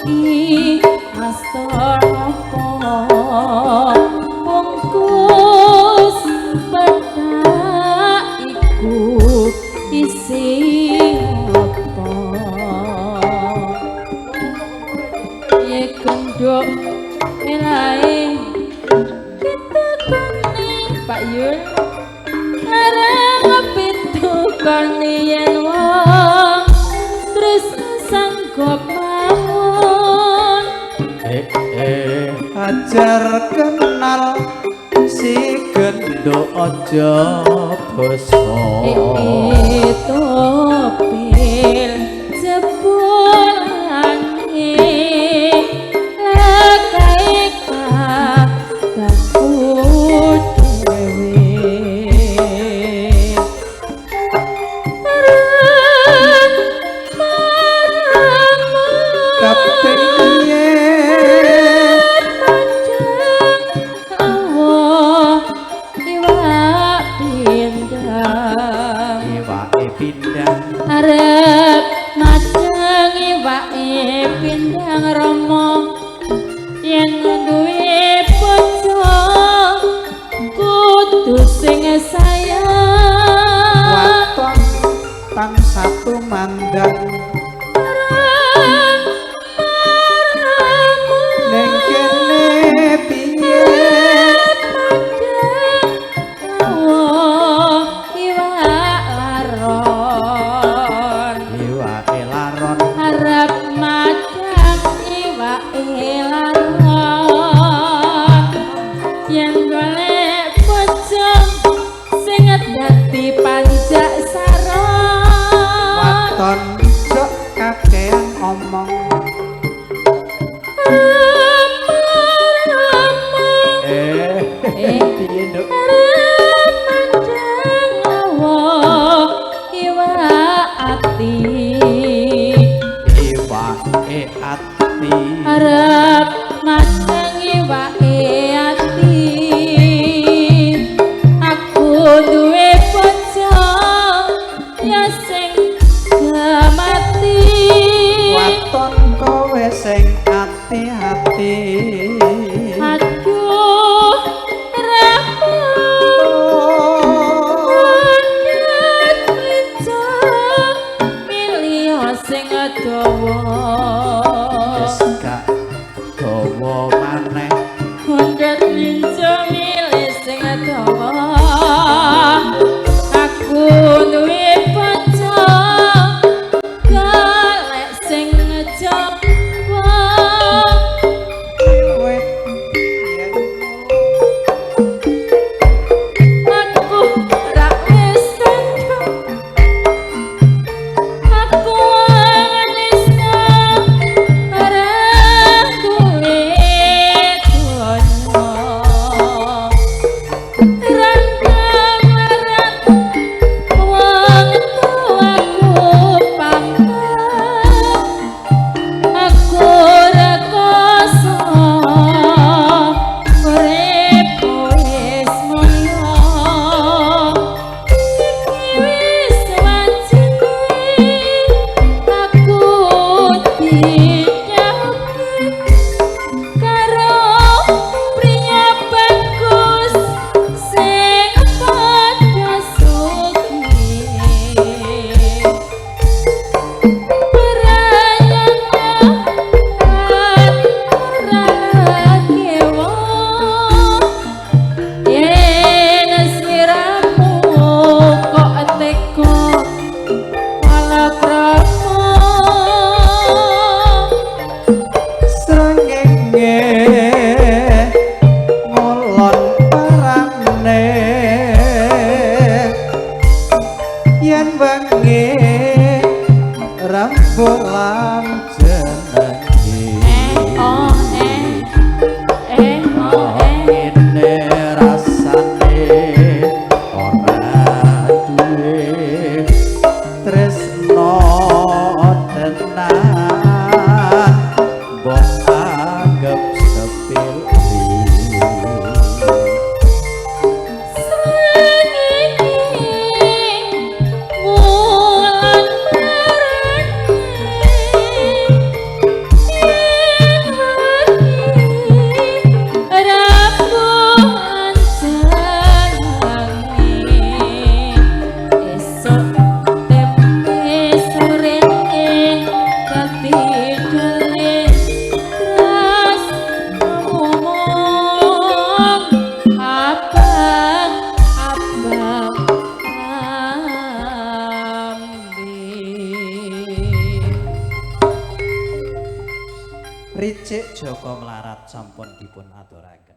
iki asta apa bungkus pedak iku isi apa ye genduk elae kita kuning Pak Yul arep pintu koni yen wong terus sanggup mawon ajar kenal si genduk aja basa topil jebulane lekaika takut arep madang iwake pindang rama yen duwe bojo kudu sing sayang waton tang satu mandang ning kene piye jok kakean omong piye nduk iwa ati arep madang iwake ati aku duwe bojo ya sing mati waton kowe sing ati-ati aduh rapo milih sing dawa wis gak dawa maneh kondet linjo milih sing dawa aku duwe bojo golek sing ngejowo kowe yen aku ra wis teko aku ngesna ora duwe donya randang larat wong tuaku pamit aku rekoso urip wis mulya iki wis wajine aku dinyauke karo priya bagus sing padha sugih srengenge ngulon parane yen wengi rembulan jenenge ini rasane ora duwe tresno tenan mbok anggap sepilih wulan marane Ricik Joko Mlarat sampun dipun aturaken.